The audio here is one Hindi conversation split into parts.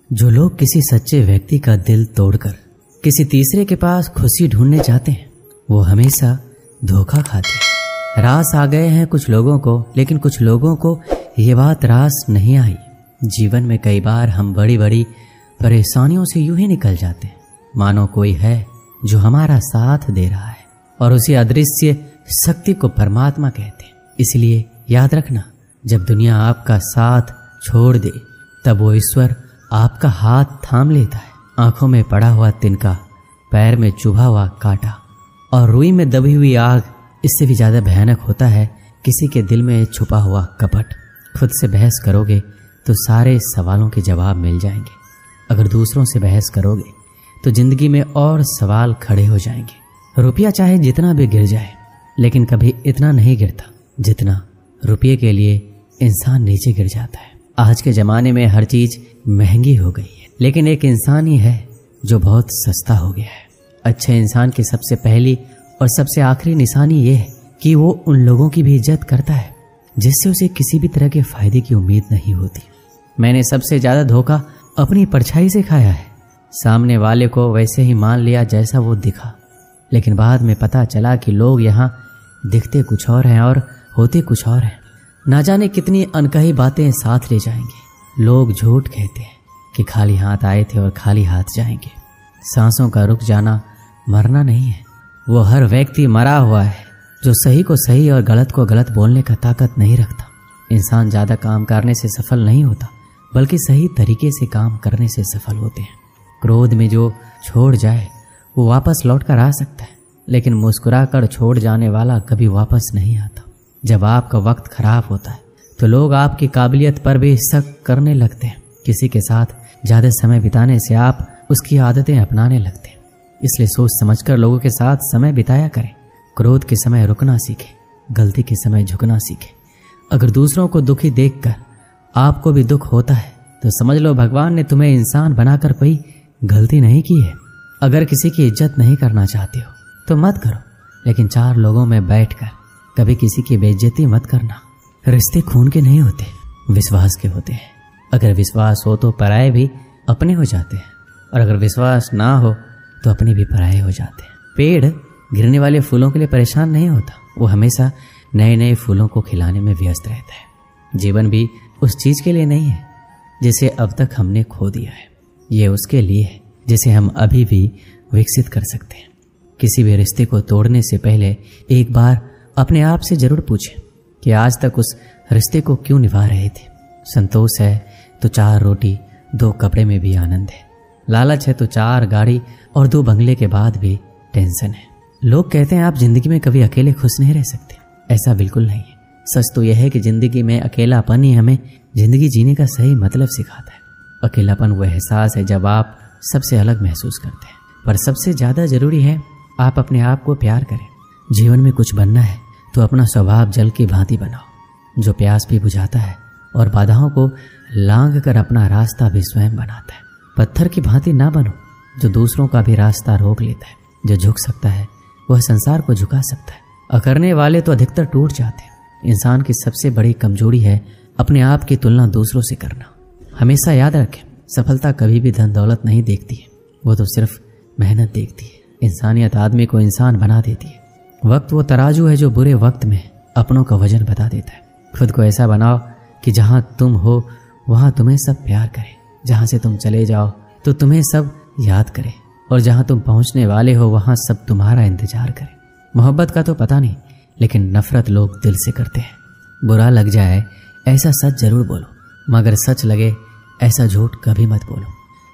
जो लोग किसी सच्चे व्यक्ति का दिल तोड़कर किसी तीसरे के पास खुशी ढूंढने जाते हैं वो हमेशा धोखा खाते हैं। रास आ गए हैं कुछ लोगों को, लेकिन कुछ लोगों को ये बात रास नहीं आई। जीवन में कई बार हम बड़ी बड़ी परेशानियों से यूं ही निकल जाते हैं मानो कोई है जो हमारा साथ दे रहा है, और उसी अदृश्य शक्ति को परमात्मा कहते हैं। इसलिए याद रखना, जब दुनिया आपका साथ छोड़ दे तब वो ईश्वर आपका हाथ थाम लेता है। आंखों में पड़ा हुआ तिनका, पैर में चुभा हुआ कांटा और रुई में दबी हुई आग, इससे भी ज्यादा भयानक होता है किसी के दिल में छुपा हुआ कपट। खुद से बहस करोगे तो सारे सवालों के जवाब मिल जाएंगे। अगर दूसरों से बहस करोगे तो जिंदगी में और सवाल खड़े हो जाएंगे। रुपया चाहे जितना भी गिर जाए, लेकिन कभी इतना नहीं गिरता जितना रुपये के लिए इंसान नीचे गिर जाता है। आज के जमाने में हर चीज महंगी हो गई है, लेकिन एक इंसान ही है जो बहुत सस्ता हो गया है। अच्छे इंसान की सबसे पहली और सबसे आखिरी निशानी ये है कि वो उन लोगों की भी इज्जत करता है जिससे उसे किसी भी तरह के फायदे की उम्मीद नहीं होती। मैंने सबसे ज्यादा धोखा अपनी परछाई से खाया है। सामने वाले को वैसे ही मान लिया जैसा वो दिखा, लेकिन बाद में पता चला कि लोग यहाँ दिखते कुछ और हैं और होते कुछ और हैं। ना जाने कितनी अनकही बातें साथ ले जाएंगे। लोग झूठ कहते हैं कि खाली हाथ आए थे और खाली हाथ जाएंगे। सांसों का रुक जाना मरना नहीं है, वो हर व्यक्ति मरा हुआ है जो सही को सही और गलत को गलत बोलने का ताकत नहीं रखता। इंसान ज्यादा काम करने से सफल नहीं होता, बल्कि सही तरीके से काम करने से सफल होते हैं। क्रोध में जो छोड़ जाए वो वापस लौट कर आ सकता है, लेकिन मुस्कुरा कर छोड़ जाने वाला कभी वापस नहीं आता। जब आपका वक्त खराब होता है तो लोग आपकी काबिलियत पर भी शक करने लगते हैं। किसी के साथ ज्यादा समय बिताने से आप उसकी आदतें अपनाने लगते हैं। इसलिए सोच समझकर लोगों के साथ समय बिताया करें। क्रोध के समय रुकना सीखें, गलती के समय झुकना सीखें। अगर दूसरों को दुखी देखकर आपको भी दुख होता है तो समझ लो भगवान ने तुम्हें इंसान बनाकर कोई गलती नहीं की है। अगर किसी की इज्जत नहीं करना चाहते हो तो मत करो, लेकिन चार लोगों में बैठकर कभी किसी की बेइज्जती मत करना। रिश्ते खून के नहीं होते, विश्वास के होते हैं। अगर विश्वास हो तो पराये भी अपने हो जाते हैं, और अगर विश्वास ना हो तो अपने भी पराये हो जाते हैं। पेड़ गिरने वाले फूलों के लिए परेशान नहीं होता, वो हमेशा नए नए फूलों को खिलाने में व्यस्त रहता है। जीवन भी उस चीज के लिए नहीं है जिसे अब तक हमने खो दिया है, ये उसके लिए है जिसे हम अभी भी विकसित कर सकते हैं। किसी भी रिश्ते को तोड़ने से पहले एक बार अपने आप से जरूर पूछें कि आज तक उस रिश्ते को क्यों निभा रहे थे। संतोष है तो 4 रोटी 2 कपड़े में भी आनंद है। लालच है तो 4 गाड़ी और 2 बंगले के बाद भी टेंशन है। लोग कहते हैं आप जिंदगी में कभी अकेले खुश नहीं रह सकते, ऐसा बिल्कुल नहीं है। सच तो यह है कि जिंदगी में अकेलापन ही हमें जिंदगी जीने का सही मतलब सिखाता है। अकेलापन वो एहसास है जब आप सबसे अलग महसूस करते हैं, पर सबसे ज्यादा जरूरी है आप अपने आप को प्यार करें। जीवन में कुछ बनना है तो अपना स्वभाव जल की भांति बनाओ, जो प्यास भी बुझाता है और बाधाओं को लांघ कर अपना रास्ता भी स्वयं बनाता है। पत्थर की भांति ना बनो जो दूसरों का भी रास्ता रोक लेता है। जो झुक सकता है वह संसार को झुका सकता है। अकड़ने वाले तो अधिकतर टूट जाते हैं। इंसान की सबसे बड़ी कमजोरी है अपने आप की तुलना दूसरों से करना। हमेशा याद रखें, सफलता कभी भी धन दौलत नहीं देखती है, वो तो सिर्फ मेहनत देखती है। इंसानियत आदमी को इंसान बना देती है। वक्त वो तराजू है जो बुरे वक्त में अपनों का वजन बता देता है। खुद को ऐसा बनाओ कि जहां तुम हो वहां तुम्हें सब प्यार करें, जहां से तुम चले जाओ तो तुम्हें सब याद करें, और जहां तुम पहुंचने वाले हो वहां सब तुम्हारा इंतजार करें। मोहब्बत का तो पता नहीं, लेकिन नफरत लोग दिल से करते हैं। बुरा लग जाए ऐसा सच जरूर बोलो, मगर सच लगे ऐसा झूठ कभी मत बोलो।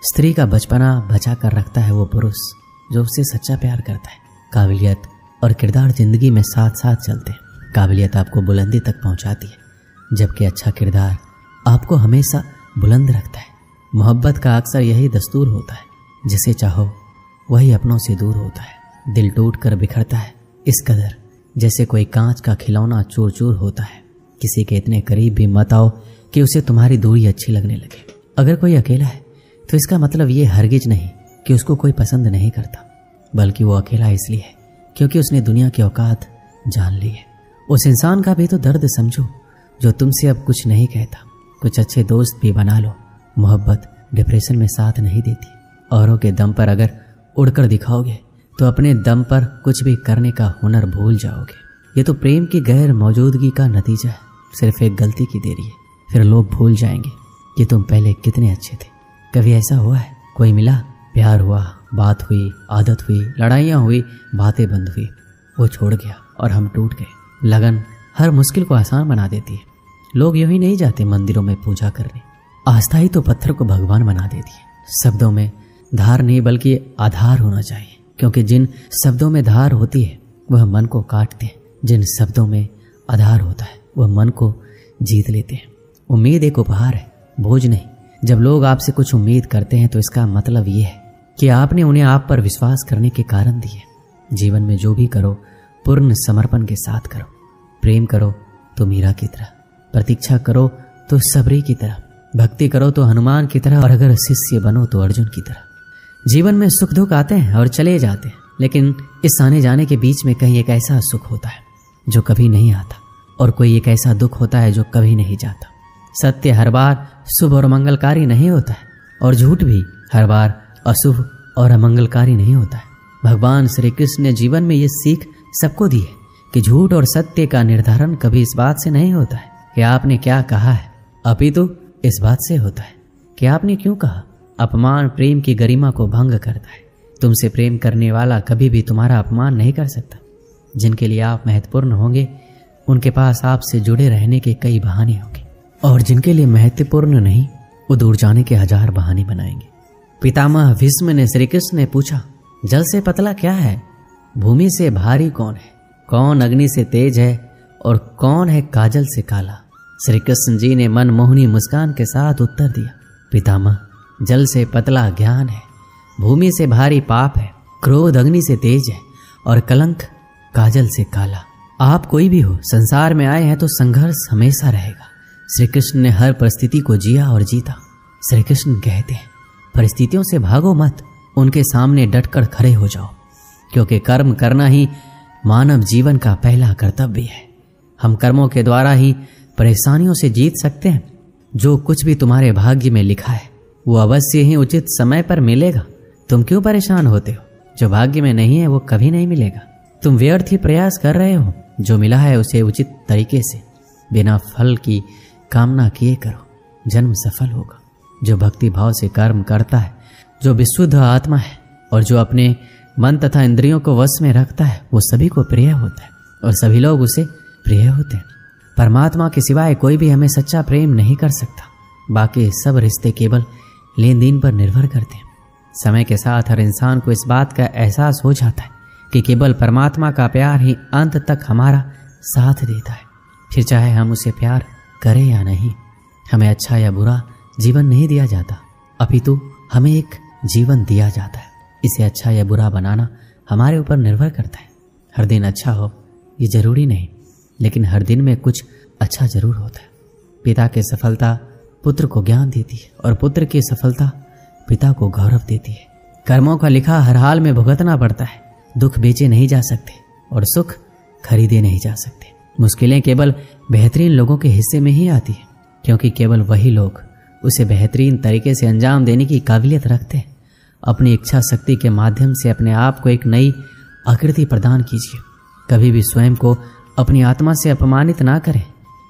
स्त्री का बचपना बचा कर रखता है वो पुरुष जो उससे सच्चा प्यार करता है। काबिलियत और किरदार जिंदगी में साथ साथ चलते हैं। काबिलियत आपको बुलंदी तक पहुंचाती है, जबकि अच्छा किरदार आपको हमेशा बुलंद रखता है। मोहब्बत का अक्सर यही दस्तूर होता है, जिसे चाहो वही अपनों से दूर होता है। दिल टूट कर बिखरता है इस कदर जैसे कोई कांच का खिलौना चूर चूर होता है। किसी के इतने करीब भी मत आओ कि उसे तुम्हारी दूरी अच्छी लगने लगे। अगर कोई अकेला है तो इसका मतलब ये हरगिज नहीं कि उसको कोई पसंद नहीं करता, बल्कि वो अकेला इसलिए है क्योंकि उसने दुनिया की औकात जान ली है। उस इंसान का भी तो दर्द समझो जो तुमसे अब कुछ नहीं कहता। कुछ अच्छे दोस्त भी बना लो। मोहब्बत डिप्रेशन में साथ नहीं देती। औरों के दम पर अगर उड़कर दिखाओगे तो अपने दम पर कुछ भी करने का हुनर भूल जाओगे। ये तो प्रेम की गैर मौजूदगी का नतीजा है। सिर्फ एक गलती की देरी है, फिर लोग भूल जाएंगे कि तुम पहले कितने अच्छे थे। कभी ऐसा हुआ है, कोई मिला, प्यार हुआ, बात हुई, आदत हुई, लड़ाइयाँ हुई, बातें बंद हुई, वो छोड़ गया और हम टूट गए। लगन हर मुश्किल को आसान बना देती है। लोग यूं ही नहीं जाते मंदिरों में पूजा करने। आस्था ही तो पत्थर को भगवान बना देती है। शब्दों में धार नहीं बल्कि आधार होना चाहिए, क्योंकि जिन शब्दों में धार होती है वह मन को काटते हैं, जिन शब्दों में आधार होता है वह मन को जीत लेते हैं। उम्मीद एक उपहार है, बोझ नहीं। जब लोग आपसे कुछ उम्मीद करते हैं तो इसका मतलब ये है कि आपने उन्हें आप पर विश्वास करने के कारण दिए। जीवन में जो भी करो पूर्ण समर्पण के साथ करो। प्रेम करो तो मीरा की तरह, प्रतीक्षा करो तो सबरी की तरह, भक्ति करो तो हनुमान की तरह, और अगर शिष्य बनो तो अर्जुन की तरह। जीवन में सुख दुख आते हैं और चले जाते हैं, लेकिन इस आने जाने के बीच में कहीं एक ऐसा सुख होता है जो कभी नहीं आता, और कोई एक ऐसा दुख होता है जो कभी नहीं जाता। सत्य हर बार शुभ और मंगलकारी नहीं होता है, और झूठ भी हर बार अशुभ और अमंगलकारी नहीं होता है। भगवान श्री कृष्ण ने जीवन में ये सीख सबको दी है कि झूठ और सत्य का निर्धारण कभी इस बात से नहीं होता है कि आपने क्या कहा है, अपितु इस बात से होता है कि आपने क्यों कहा। अपमान प्रेम की गरिमा को भंग करता है। तुमसे प्रेम करने वाला कभी भी तुम्हारा अपमान नहीं कर सकता। जिनके लिए आप महत्वपूर्ण होंगे उनके पास आपसे जुड़े रहने के कई बहाने होंगे, और जिनके लिए महत्वपूर्ण नहीं वो दूर जाने के हजार बहाने बनाएंगे। पितामह भीष्म ने श्री कृष्ण ने पूछा, जल से पतला क्या है, भूमि से भारी कौन है, कौन अग्नि से तेज है और कौन है काजल से काला। श्री कृष्ण जी ने मनमोहनी मुस्कान के साथ उत्तर दिया, पितामह जल से पतला ज्ञान है, भूमि से भारी पाप है, क्रोध अग्नि से तेज है और कलंक काजल से काला। आप कोई भी हो, संसार में आए हैं तो संघर्ष हमेशा रहेगा। श्री कृष्ण ने हर परिस्थिति को जिया और जीता। श्री कृष्ण कहते हैं, परिस्थितियों से भागो मत, उनके सामने डटकर खड़े हो जाओ, क्योंकि कर्म करना ही मानव जीवन का पहला कर्तव्य है। हम कर्मों के द्वारा ही परेशानियों से जीत सकते हैं। जो कुछ भी तुम्हारे भाग्य में लिखा है वो अवश्य ही उचित समय पर मिलेगा। तुम क्यों परेशान होते हो? जो भाग्य में नहीं है वो कभी नहीं मिलेगा। तुम व्यर्थ ही प्रयास कर रहे हो। जो मिला है उसे उचित तरीके से बिना फल की कामना किए करो, जन्म सफल होगा। जो भक्ति भाव से कर्म करता है, जो विशुद्ध आत्मा है और जो अपने मन तथा इंद्रियों को वश में रखता है, वो सभी को प्रिय होता है और सभी लोग उसे प्रिय होते हैं। परमात्मा के सिवाय कोई भी हमें सच्चा प्रेम नहीं कर सकता। बाकी सब रिश्ते केवल लेन देन पर निर्भर करते हैं। समय के साथ हर इंसान को इस बात का एहसास हो जाता है कि केवल परमात्मा का प्यार ही अंत तक हमारा साथ देता है। फिर चाहे हम उसे प्यार करें या नहीं, हमें अच्छा या बुरा जीवन नहीं दिया जाता, अपितु हमें एक जीवन दिया जाता है। इसे अच्छा या बुरा बनाना हमारे ऊपर निर्भर करता है। हर दिन अच्छा हो ये जरूरी नहीं, लेकिन हर दिन में कुछ अच्छा जरूर होता है। पिता की सफलता पुत्र को ज्ञान देती है और पुत्र की सफलता पिता को गौरव देती है। कर्मों का लिखा हर हाल में भुगतना पड़ता है। दुख बेचे नहीं जा सकते और सुख खरीदे नहीं जा सकते। मुश्किलें केवल बेहतरीन लोगों के हिस्से में ही आती है, क्योंकि केवल वही लोग उसे बेहतरीन तरीके से अंजाम देने की काबिलियत रखते हैं। अपनी इच्छा शक्ति के माध्यम से अपने आप को एक नई आकृति प्रदान कीजिए। कभी भी स्वयं को अपनी आत्मा से अपमानित ना करें।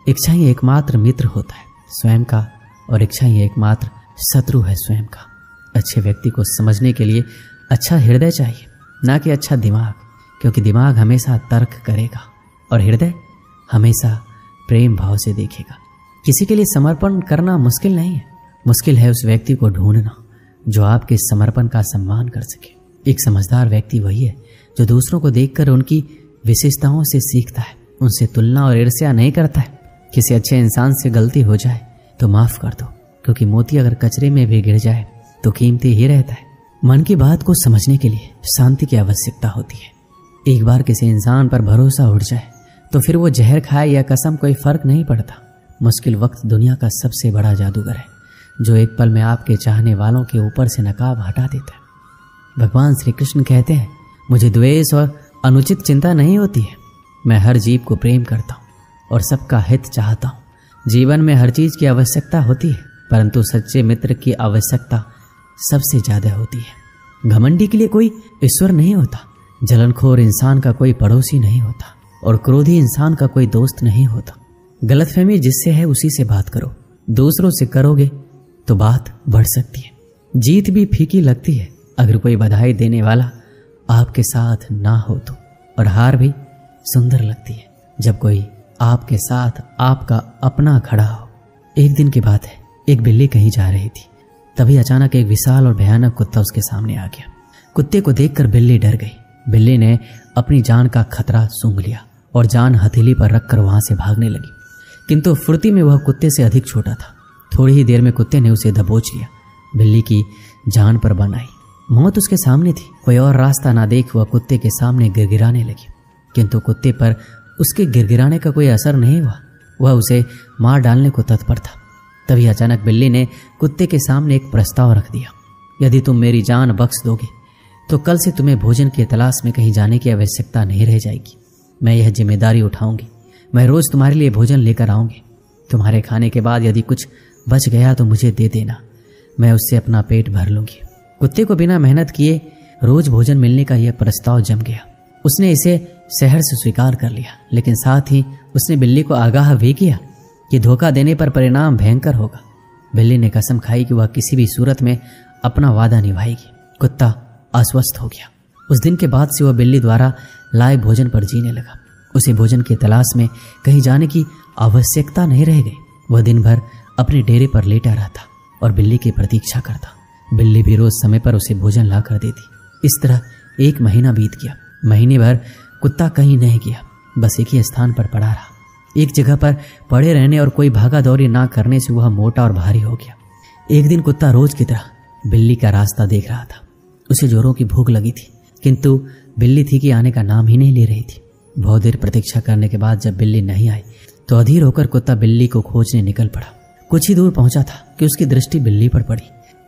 इच्छा ही एकमात्र मित्र होता है स्वयं का, और इच्छा ही एकमात्र शत्रु है स्वयं का। अच्छे व्यक्ति को समझने के लिए अच्छा हृदय चाहिए, ना कि अच्छा दिमाग, क्योंकि दिमाग हमेशा तर्क करेगा और हृदय हमेशा प्रेम भाव से देखेगा। किसी के लिए समर्पण करना मुश्किल नहीं है, मुश्किल है उस व्यक्ति को ढूंढना जो आपके समर्पण का सम्मान कर सके। एक समझदार व्यक्ति वही है जो दूसरों को देखकर उनकी विशेषताओं से सीखता है, उनसे तुलना और ईर्ष्या नहीं करता है। किसी अच्छे इंसान से गलती हो जाए तो माफ कर दो, क्योंकि मोती अगर कचरे में भी गिर जाए तो कीमती ही रहता है। मन की बात को समझने के लिए शांति की आवश्यकता होती है। एक बार किसी इंसान पर भरोसा उठ जाए तो फिर वो जहर खाए या कसम कोई फर्क नहीं पड़ता। मुश्किल वक्त दुनिया का सबसे बड़ा जादूगर है, जो एक पल में आपके चाहने वालों के ऊपर से नकाब हटा देता है। भगवान श्री कृष्ण कहते हैं, मुझे द्वेष और अनुचित चिंता नहीं होती है। मैं हर जीव को प्रेम करता हूँ और सबका हित चाहता हूँ। जीवन में हर चीज की आवश्यकता होती है, परंतु सच्चे मित्र की आवश्यकता सबसे ज्यादा होती है। घमंडी के लिए कोई ईश्वर नहीं होता, जलनखोर इंसान का कोई पड़ोसी नहीं होता और क्रोधी इंसान का कोई दोस्त नहीं होता। गलतफहमी जिससे है उसी से बात करो, दूसरों से करोगे तो बात बढ़ सकती है। जीत भी फीकी लगती है अगर कोई बधाई देने वाला आपके साथ ना हो तो, और हार भी सुंदर लगती है जब कोई आपके साथ आपका अपना खड़ा हो। एक दिन की बात है, एक बिल्ली कहीं जा रही थी, तभी अचानक एक विशाल और भयानक कुत्ता उसके सामने आ गया। कुत्ते को देखकर बिल्ली डर गई। बिल्ली ने अपनी जान का खतरा सूंघ लिया और जान हथेली पर रखकर वहां से भागने लगी, किंतु फुर्ती में वह कुत्ते से अधिक छोटा था। थोड़ी ही देर में कुत्ते ने उसे दबोच लिया। बिल्ली की जान पर बन आई, मौत उसके सामने थी। कोई और रास्ता ना देख वह कुत्ते के सामने गिड़गिड़ाने लगी, किंतु कुत्ते पर उसके गिड़गिड़ाने का कोई असर नहीं हुआ। वह उसे मार डालने को तत्पर था। तभी अचानक बिल्ली ने कुत्ते के सामने एक प्रस्ताव रख दिया, यदि तुम मेरी जान बख्श दोगे तो कल से तुम्हें भोजन की तलाश में कहीं जाने की आवश्यकता नहीं रह जाएगी। मैं यह जिम्मेदारी उठाऊंगी, मैं रोज तुम्हारे लिए भोजन लेकर आऊंगी। तुम्हारे खाने के बाद यदि कुछ बच गया तो मुझे दे देना, मैं उससे अपना पेट भर लूंगी। कुत्ते को बिना मेहनत किए रोज भोजन मिलने का यह प्रस्ताव जम गया। उसने इसे शहर से स्वीकार कर लिया, लेकिन साथ ही उसने बिल्ली को आगाह भी किया कि धोखा देने पर परिणाम भयंकर होगा। बिल्ली ने कसम खाई कि वह किसी भी सूरत में अपना वादा निभाएगी। कुत्ता आश्वस्त हो गया। उस दिन के बाद से वह बिल्ली द्वारा लाए भोजन पर जीने लगा। उसे भोजन की तलाश में कहीं जाने की आवश्यकता नहीं रह गई। वह दिन भर अपने डेरे पर लेटा रहता और बिल्ली की प्रतीक्षा करता। बिल्ली भी रोज समय पर उसे भोजन ला कर देती। इस तरह 1 महीना बीत गया। महीने भर कुत्ता कहीं नहीं गया, बस एक ही स्थान पर पड़ा रहा। एक जगह पर पड़े रहने और कोई भागा दौड़ी ना करने से वह मोटा और भारी हो गया। एक दिन कुत्ता रोज की तरह बिल्ली का रास्ता देख रहा था। उसे जोरों की भूख लगी थी, किंतु बिल्ली थी कि आने का नाम ही नहीं ले रही थी। बहुत देर प्रतीक्षा करने के बाद जब बिल्ली नहीं आई तो अधीर होकर कुत्ता बिल्ली को खोजने निकल पड़ा। कुछ ही दूर पहुंचा था कि उसकी दृष्टि बिल्ली पर पड़ी।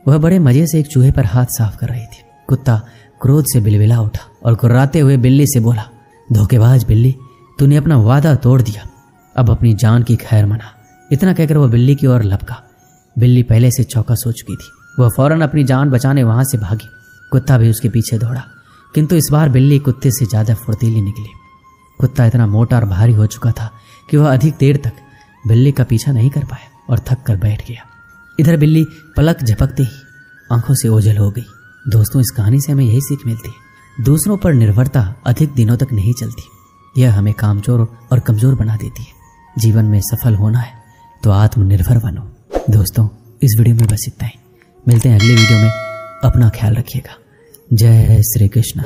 वह बड़े मजे से एक चूहे पर हाथ साफ कर रही थी। कुत्ता क्रोध से बिलबिला उठा और कुर्राते हुए बिल्ली से बोला, धोखेबाज बिल्ली, तूने अपना वादा तोड़ दिया, अब अपनी जान की खैर मना। इतना कहकर वह बिल्ली की ओर लपका। बिल्ली पहले से चौकस हो चुकी थी। वह फौरन अपनी जान बचाने वहां से भागी। कुत्ता भी उसके पीछे दौड़ा, किंतु इस बार बिल्ली कुत्ते से ज्यादा फुर्तीली निकली। कुत्ता इतना मोटा और भारी हो चुका था कि वह अधिक देर तक बिल्ली का पीछा नहीं कर पाया और थक कर बैठ गया। इधर बिल्ली पलक झपकते ही आंखों से ओझल हो गई। दोस्तों, इस कहानी से हमें यही सीख मिलती है, दूसरों पर निर्भरता अधिक दिनों तक नहीं चलती। यह हमें कामचोर और कमजोर बना देती है। जीवन में सफल होना है तो आत्मनिर्भर बनो। दोस्तों, इस वीडियो में बस इतना ही। मिलते हैं अगले वीडियो में। अपना ख्याल रखिएगा। जय श्री कृष्ण।